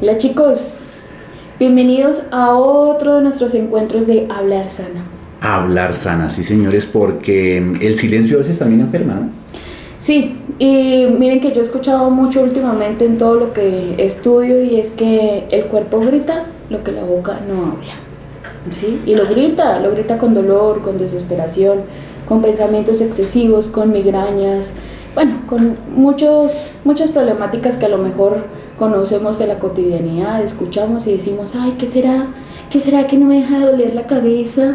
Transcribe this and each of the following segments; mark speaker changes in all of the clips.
Speaker 1: Hola chicos, bienvenidos a otro de nuestros encuentros de Hablar Sana.
Speaker 2: Hablar sana, sí señores, porque el silencio a veces también enferma, ¿no?
Speaker 1: Sí, y miren que yo he escuchado mucho últimamente en todo lo que estudio y es que el cuerpo grita lo que la boca no habla, ¿sí? Y lo grita con dolor, con desesperación, con pensamientos excesivos, con migrañas, bueno, con muchas problemáticas que a lo mejor conocemos de la cotidianidad, escuchamos y decimos, ay, ¿qué será? ¿Qué será que no me deja de doler la cabeza?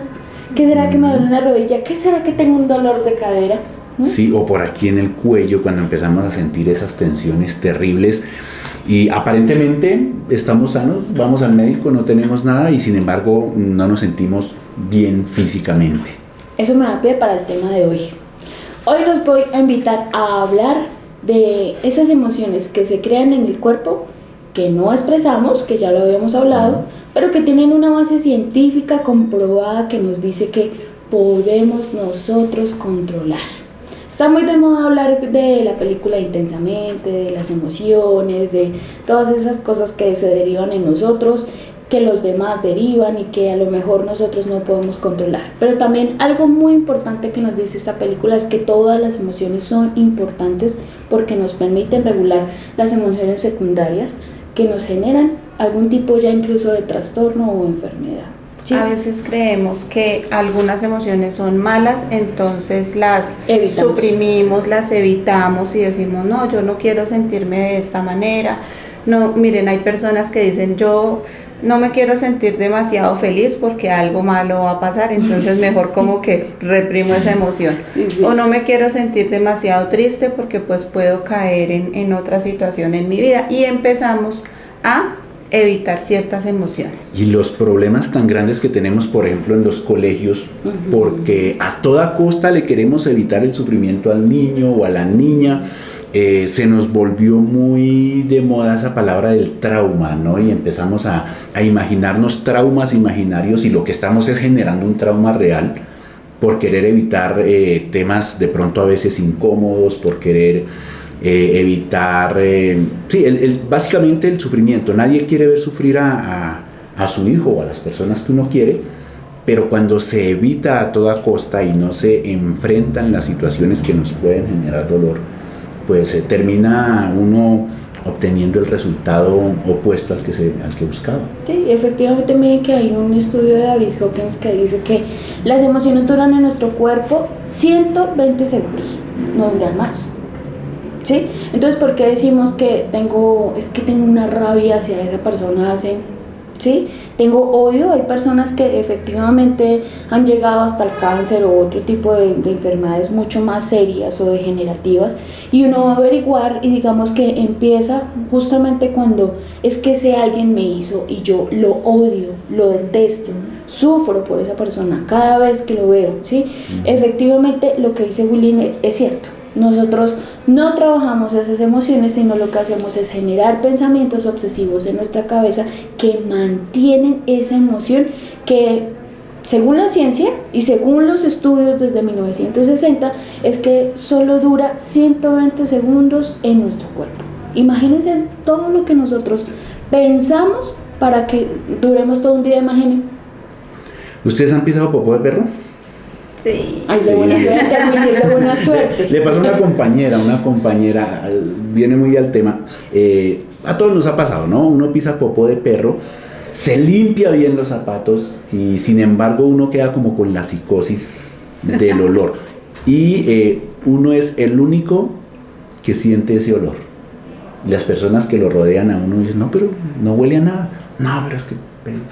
Speaker 1: ¿Qué será que me duele una rodilla? ¿Qué será que tengo un dolor de cadera?
Speaker 2: Sí, o por aquí en el cuello cuando empezamos a sentir esas tensiones terribles y aparentemente estamos sanos, vamos al médico, no tenemos nada y sin embargo no nos sentimos bien físicamente.
Speaker 1: Eso me da pie para el tema de hoy. Hoy los voy a invitar a hablar de esas emociones que se crean en el cuerpo, que no expresamos, que ya lo habíamos hablado, pero que tienen una base científica comprobada que nos dice que podemos nosotros controlar. Está muy de moda hablar de la película Intensamente, de las emociones, de todas esas cosas que se derivan en nosotros, que los demás derivan y que a lo mejor nosotros no podemos controlar. Pero también algo muy importante que nos dice esta película es que todas las emociones son importantes porque nos permiten regular las emociones secundarias que nos generan algún tipo ya incluso de trastorno o enfermedad.
Speaker 3: Sí. A veces creemos que algunas emociones son malas, entonces las suprimimos, las evitamos y decimos, no, yo no quiero sentirme de esta manera. No, miren, hay personas que dicen, yo no me quiero sentir demasiado feliz porque algo malo va a pasar, entonces mejor como que reprimo esa emoción. Sí. O no me quiero sentir demasiado triste porque pues puedo caer en otra situación en mi vida. Y empezamos a evitar ciertas emociones.
Speaker 2: Y los problemas tan grandes que tenemos, por ejemplo, en los colegios, porque a toda costa le queremos evitar el sufrimiento al niño o a la niña. Se nos volvió muy de moda esa palabra del trauma, ¿no? Y empezamos a imaginarnos traumas imaginarios y lo que estamos es generando un trauma real por querer evitar temas de pronto a veces incómodos, por querer evitar, básicamente el sufrimiento. Nadie quiere ver sufrir a su hijo o a las personas que uno quiere, pero cuando se evita a toda costa y no se enfrentan las situaciones que nos pueden generar dolor, pues termina uno obteniendo el resultado opuesto al que buscaba.
Speaker 1: Sí, efectivamente, miren que hay un estudio de David Hawkins que dice que las emociones duran en nuestro cuerpo 120 segundos, no duran más. ¿Sí? Entonces, ¿por qué decimos que tengo una rabia hacia esa persona? ¿Sí? Tengo odio. Hay personas que efectivamente han llegado hasta el cáncer o otro tipo de enfermedades mucho más serias o degenerativas, y uno va a averiguar y digamos que empieza justamente cuando es que ese alguien me hizo y yo lo odio, lo detesto, sufro por esa persona cada vez que lo veo, ¿sí? Efectivamente, lo que dice Willy es cierto. Nosotros no trabajamos esas emociones, sino lo que hacemos es generar pensamientos obsesivos en nuestra cabeza que mantienen esa emoción que, según la ciencia y según los estudios desde 1960, es que solo dura 120 segundos en nuestro cuerpo. Imagínense todo lo que nosotros pensamos para que duremos todo un día, imaginen.
Speaker 2: ¿Ustedes han pisado popó de perro?
Speaker 3: Sí.
Speaker 1: Ay, de buena suerte, de buena suerte.
Speaker 2: Le pasó a una compañera, viene muy al tema, a todos nos ha pasado, ¿no? Uno pisa popó de perro, se limpia bien los zapatos y sin embargo uno queda como con la psicosis del olor. Y uno es el único que siente ese olor. Y las personas que lo rodean a uno dicen, no, pero no huele a nada. No, pero es que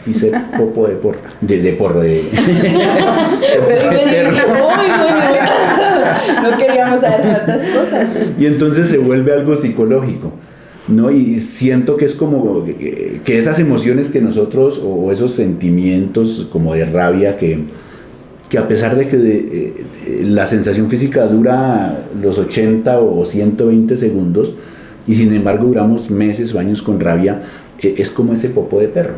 Speaker 2: hice popo de porro. De porro, de perro.
Speaker 1: No queríamos saber tantas cosas.
Speaker 2: Y entonces se vuelve algo psicológico, ¿no? Y siento que es como que esas emociones que nosotros, o esos sentimientos como de rabia que a pesar de que la sensación física dura los 80 o 120 segundos, y sin embargo duramos meses o años con rabia, es como ese popó de perro.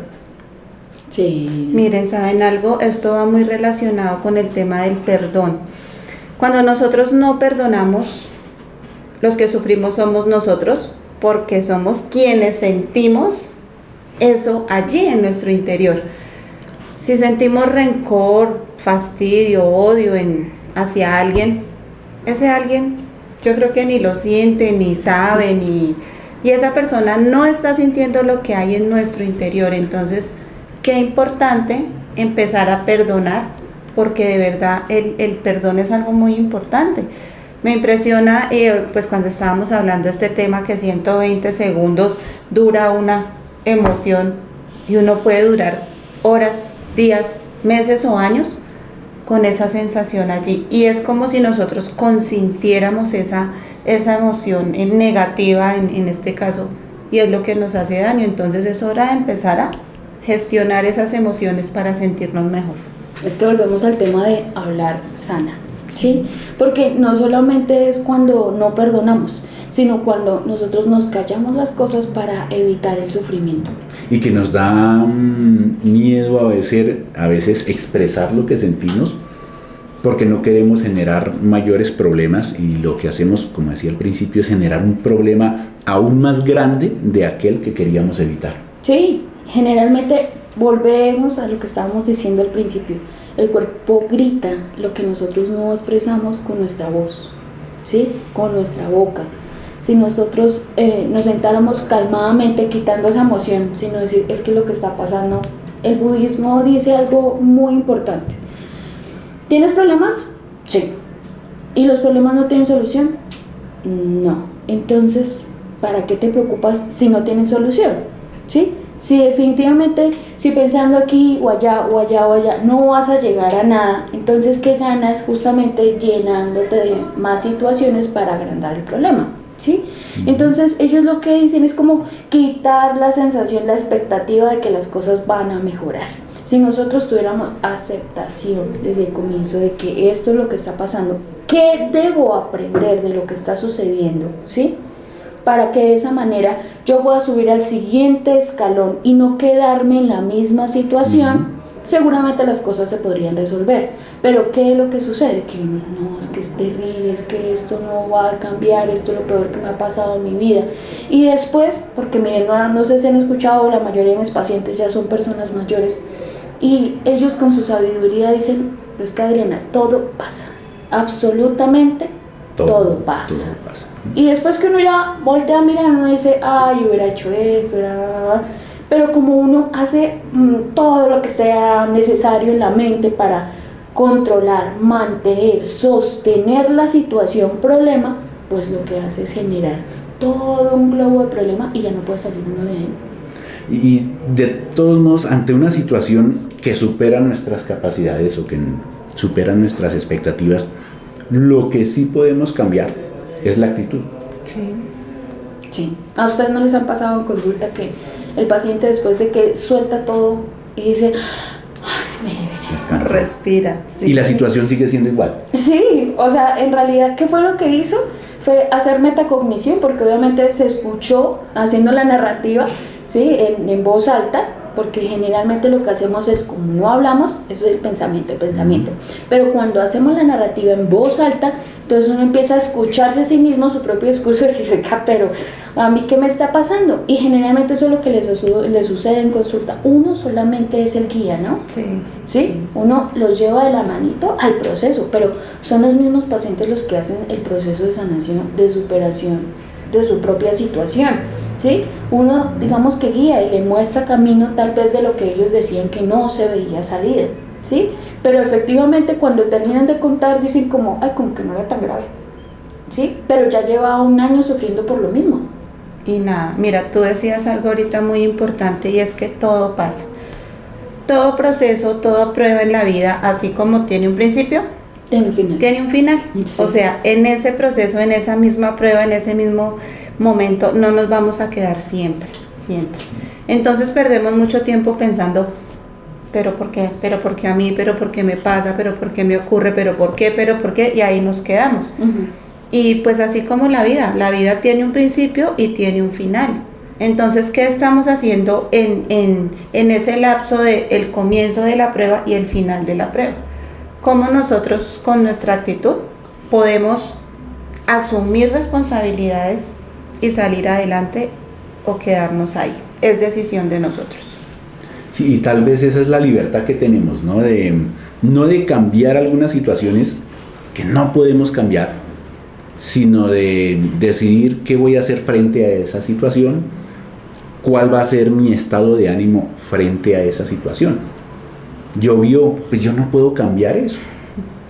Speaker 1: Sí.
Speaker 3: Miren, ¿saben algo? Esto va muy relacionado con el tema del perdón. Cuando nosotros no perdonamos, los que sufrimos somos nosotros, porque somos quienes sentimos eso allí en nuestro interior. Si sentimos rencor, fastidio, odio hacia alguien, ese alguien yo creo que ni lo siente, ni sabe, y esa persona no está sintiendo lo que hay en nuestro interior. Entonces, qué importante empezar a perdonar, porque de verdad el perdón es algo muy importante. Me impresiona, pues cuando estábamos hablando de este tema, que 120 segundos dura una emoción y uno puede durar horas, días, meses o años con esa sensación allí, y es como si nosotros consintiéramos esa emoción negativa en este caso, y es lo que nos hace daño. Entonces es hora de empezar a gestionar esas emociones para sentirnos mejor.
Speaker 1: Es que volvemos al tema de hablar sana, ¿sí? Porque no solamente es cuando no perdonamos, sino cuando nosotros nos callamos las cosas para evitar el sufrimiento.
Speaker 2: Y que nos da miedo a veces expresar lo que sentimos, porque no queremos generar mayores problemas, y lo que hacemos, como decía al principio, es generar un problema aún más grande de aquel que queríamos evitar.
Speaker 1: Sí, generalmente volvemos a lo que estábamos diciendo al principio. El cuerpo grita lo que nosotros no expresamos con nuestra voz, ¿sí? Con nuestra boca. Si nosotros nos sentáramos calmadamente quitando esa emoción, sino decir, es que lo que está pasando, el budismo dice algo muy importante. ¿Tienes problemas? Sí. ¿Y los problemas no tienen solución? No. Entonces, ¿para qué te preocupas si no tienen solución? ¿Sí? Si definitivamente, si pensando aquí o allá o allá o allá no vas a llegar a nada, entonces ¿qué ganas justamente llenándote de más situaciones para agrandar el problema? ¿Sí? Entonces ellos lo que dicen es como quitar la sensación, la expectativa de que las cosas van a mejorar. Si nosotros tuviéramos aceptación desde el comienzo de que esto es lo que está pasando, ¿qué debo aprender de lo que está sucediendo? ¿Sí? Para que de esa manera yo pueda subir al siguiente escalón y no quedarme en la misma situación, seguramente las cosas se podrían resolver. Pero ¿qué es lo que sucede? Que no, es que es terrible, es que esto no va a cambiar, esto es lo peor que me ha pasado en mi vida. Y después, porque miren, no sé si han escuchado, la mayoría de mis pacientes ya son personas mayores, y ellos con su sabiduría dicen, pero es que Adriana, todo pasa, absolutamente todo pasa.
Speaker 2: Todo pasa.
Speaker 1: Y después que uno ya voltea a mirar, uno dice, ay, hubiera hecho esto, pero como uno hace todo lo que sea necesario en la mente para controlar, mantener, sostener la situación problema, pues lo que hace es generar todo un globo de problema y ya no puede salir uno de ahí.
Speaker 2: Y de todos modos, ante una situación que supera nuestras capacidades o que supera nuestras expectativas, lo que sí podemos cambiar es la actitud.
Speaker 3: Sí.
Speaker 1: Sí. ¿A ustedes no les han pasado en consulta que el paciente, después de que suelta todo y dice, ay, me liberé,
Speaker 2: Descansa.
Speaker 3: Respira. Sí.
Speaker 2: Y la situación sigue siendo igual?
Speaker 1: Sí, o sea, en realidad, ¿qué fue lo que hizo? Fue hacer metacognición, porque obviamente se escuchó haciendo la narrativa, ¿sí? En voz alta, porque generalmente lo que hacemos es, como no hablamos, eso es el pensamiento, pero cuando hacemos la narrativa en voz alta, entonces uno empieza a escucharse a sí mismo, su propio discurso, y decir, pero ¿a mí qué me está pasando? Y generalmente eso es lo que les sucede en consulta. Uno solamente es el guía, ¿no?
Speaker 3: Sí.
Speaker 1: ¿Sí? Uno los lleva de la manito al proceso, pero son los mismos pacientes los que hacen el proceso de sanación, de superación de su propia situación, ¿sí? Uno, digamos que guía y le muestra camino tal vez de lo que ellos decían que no se veía salida, ¿sí? Pero efectivamente cuando terminan de contar dicen como, ay, como que no era tan grave, ¿sí? Pero ya lleva un año sufriendo por lo mismo.
Speaker 3: Y nada, mira, tú decías algo ahorita muy importante, y es que todo pasa. Todo proceso, toda prueba en la vida, así como tiene un principio,
Speaker 1: Tiene un final.
Speaker 3: tiene un final.
Speaker 1: Sí.
Speaker 3: O sea, en ese proceso, en esa misma prueba, en ese mismo momento, no nos vamos a quedar siempre. Entonces perdemos mucho tiempo pensando, pero ¿por qué? ¿Pero por qué a mí? ¿Pero por qué me pasa? ¿Pero por qué me ocurre? ¿Pero por qué? ¿Pero por qué? Y ahí nos quedamos. Y pues así como la vida tiene un principio y tiene un final. Entonces, ¿qué estamos haciendo en ese lapso del comienzo de la prueba y el final de la prueba? ¿Cómo nosotros con nuestra actitud podemos asumir responsabilidades y salir adelante o quedarnos ahí. Es decisión de nosotros.
Speaker 2: Sí, y tal vez esa es la libertad que tenemos, ¿no? No de cambiar algunas situaciones que no podemos cambiar, sino de decidir qué voy a hacer frente a esa situación, cuál va a ser mi estado de ánimo frente a esa situación. Llovió, pues yo no puedo cambiar eso.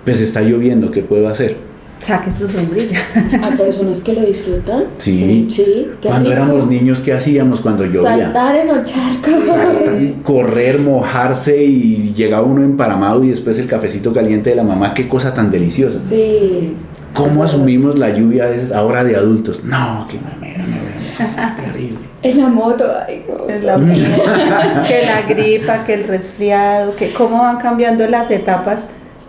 Speaker 2: Pues está lloviendo, ¿qué puedo hacer?
Speaker 3: Saque su sombrilla.
Speaker 1: Hay personas que lo disfrutan.
Speaker 2: Sí. Cuando éramos niños, ¿qué hacíamos cuando llovía?
Speaker 1: Saltar en los charcos.
Speaker 2: Correr, mojarse y llegaba uno emparamado y después el cafecito caliente de la mamá. Qué cosa tan deliciosa.
Speaker 1: Sí.
Speaker 2: ¿Cómo asumimos la lluvia a veces ahora de adultos? No, qué mamera, terrible.
Speaker 1: En la moto, ay,
Speaker 3: es la que la gripa, que el resfriado, que cómo van cambiando las etapas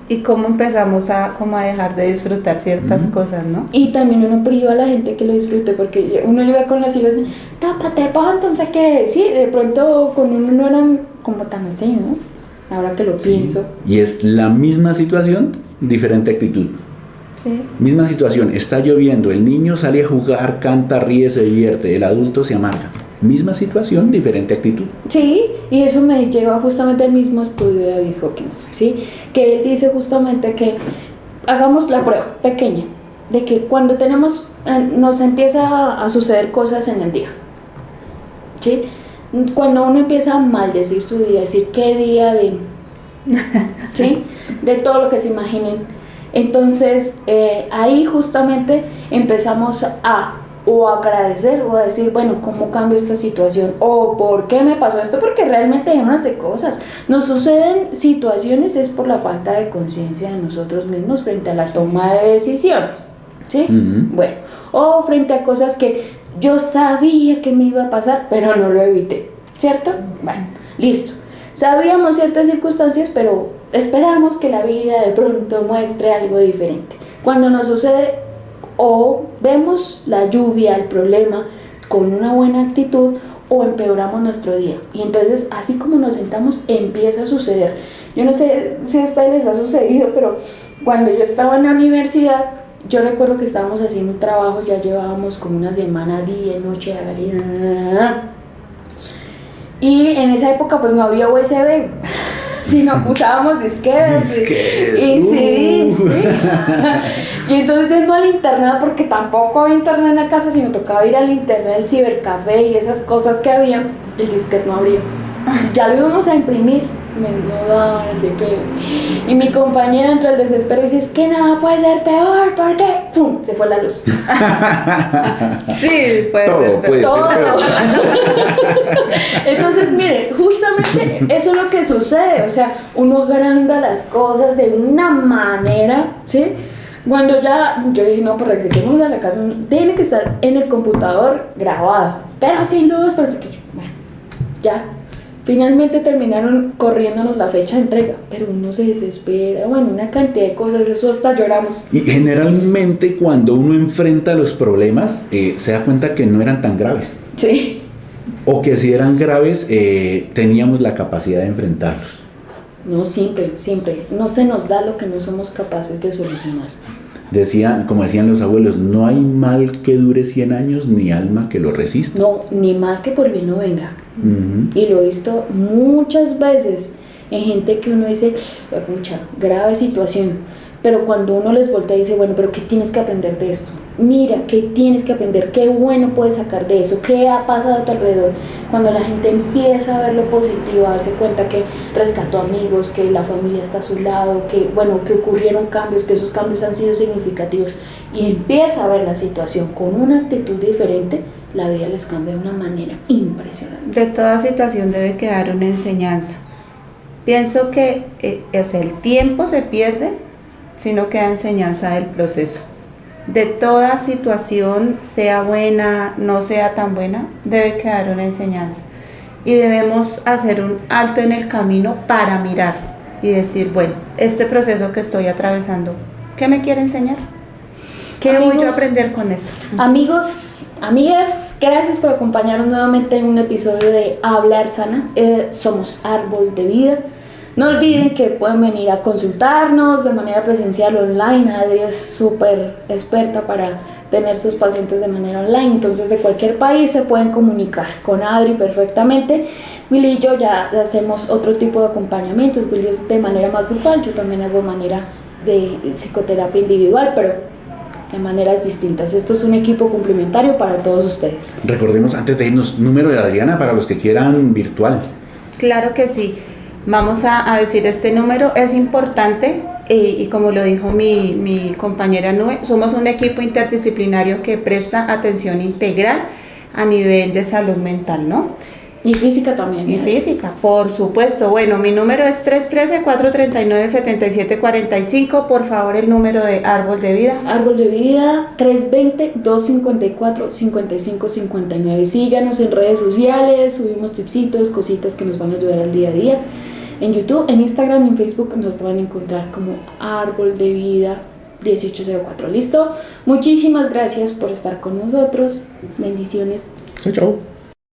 Speaker 3: y cómo empezamos a dejar de disfrutar ciertas cosas, ¿no?
Speaker 1: Y también uno priva a la gente que lo disfrute, porque uno llega con los hijos, tápate, entonces que sí, de pronto con uno no eran como tan así, ¿no? Ahora que lo pienso.
Speaker 2: Y es la misma situación, diferente actitud.
Speaker 3: Sí.
Speaker 2: Misma situación, está lloviendo, el niño sale a jugar, canta, ríe, se divierte, el adulto se amarga. Misma situación, diferente actitud.
Speaker 1: Sí, y eso me lleva justamente al mismo estudio de David Hawkins, ¿sí? Que él dice justamente que hagamos la prueba pequeña, de que cuando nos empieza a suceder cosas en el día, ¿sí? Cuando uno empieza a maldecir su día, decir qué día de... ¿sí? De todo lo que se imaginen. Entonces, ahí justamente empezamos a agradecer o a decir, bueno, ¿cómo cambio esta situación? O ¿por qué me pasó esto? Porque realmente dejémonos de cosas. Nos suceden situaciones es por la falta de conciencia de nosotros mismos frente a la toma de decisiones, ¿sí? Bueno, o frente a cosas que yo sabía que me iba a pasar, pero no lo evité, ¿cierto? Bueno, listo. Sabíamos ciertas circunstancias, pero esperamos que la vida de pronto muestre algo diferente. Cuando nos sucede o vemos la lluvia, el problema, con una buena actitud o empeoramos nuestro día. Y entonces, así como nos sentamos, empieza a suceder. Yo no sé si a ustedes les ha sucedido, pero cuando yo estaba en la universidad, yo recuerdo que estábamos haciendo un trabajo, ya llevábamos como una semana, día, noche, y en esa época pues no había USB, sino usábamos disquetes y CDs, ¿sí? Y entonces yendo al internet, porque tampoco había internet en la casa, sino tocaba ir al internet, al cibercafé y esas cosas que había, el disquete no abría. Ya lo íbamos a imprimir, no daban, así que... Y mi compañera entre el desespero dice, es que nada puede ser peor, porque ¡pum! Se fue la luz.
Speaker 3: Sí, puede
Speaker 2: todo
Speaker 3: ser
Speaker 2: puede
Speaker 3: peor.
Speaker 2: ser peor.
Speaker 1: Entonces, miren, justamente eso es lo que sucede, o sea, uno agranda las cosas de una manera, ¿sí? Cuando yo dije, no, pues regresemos a la casa, tiene que estar en el computador grabado, pero sin luz, pero que bueno, ya. Finalmente terminaron corriéndonos la fecha de entrega, pero uno se desespera, bueno, una cantidad de cosas, eso hasta lloramos.
Speaker 2: Y generalmente cuando uno enfrenta los problemas, se da cuenta que no eran tan graves.
Speaker 1: Sí.
Speaker 2: O que si eran graves, teníamos la capacidad de enfrentarlos.
Speaker 1: No, siempre, no se nos da lo que no somos capaces de solucionar.
Speaker 2: Como decían los abuelos, no hay mal que dure 100 años, ni alma que lo resista.
Speaker 1: No, ni mal que por bien no venga.
Speaker 2: Uh-huh.
Speaker 1: Y lo he visto muchas veces en gente que uno dice, pucha, grave situación, pero cuando uno les voltea y dice, bueno, pero ¿qué tienes que aprender de esto? Mira, ¿qué tienes que aprender? ¿Qué bueno puedes sacar de eso? ¿Qué ha pasado a tu alrededor? Cuando la gente empieza a ver lo positivo, a darse cuenta que rescató amigos, que la familia está a su lado, que ocurrieron cambios, que esos cambios han sido significativos, y empieza a ver la situación con una actitud diferente, la vida les cambia de una manera impresionante.
Speaker 3: De toda situación debe quedar una enseñanza. Pienso que el tiempo se pierde si no queda enseñanza del proceso. De toda situación, sea buena, no sea tan buena, debe quedar una enseñanza. Y debemos hacer un alto en el camino para mirar y decir, bueno, este proceso que estoy atravesando, ¿qué me quiere enseñar? ¿Qué voy yo a aprender con eso?
Speaker 1: Amigos, amigas, gracias por acompañarnos nuevamente en un episodio de Hablar Sana. Somos Árbol de Vida. No olviden que pueden venir a consultarnos de manera presencial o online. Adri es súper experta para tener sus pacientes de manera online, entonces de cualquier país se pueden comunicar con Adri perfectamente. Willy y yo ya hacemos otro tipo de acompañamientos. Willy es de manera más grupal, yo también hago manera de psicoterapia individual, pero de maneras distintas. Esto es un equipo complementario para todos ustedes.
Speaker 2: Recordemos antes de irnos, número de Adriana para los que quieran virtual.
Speaker 3: Claro que sí. Vamos a decir este número, es importante y como lo dijo mi compañera Nube, somos un equipo interdisciplinario que presta atención integral a nivel de salud mental, ¿no?
Speaker 1: Y física también.
Speaker 3: Y física, por supuesto. Bueno, mi número es 313-439-7745. Por favor, el número de Árbol de Vida.
Speaker 1: Árbol de Vida, 320-254-5559. Síganos en redes sociales, subimos tipsitos, cositas que nos van a ayudar al día a día. En YouTube, en Instagram y en Facebook nos pueden encontrar como Árbol de Vida 1804. ¿Listo? Muchísimas gracias por estar con nosotros. Bendiciones.
Speaker 2: Chao, chao.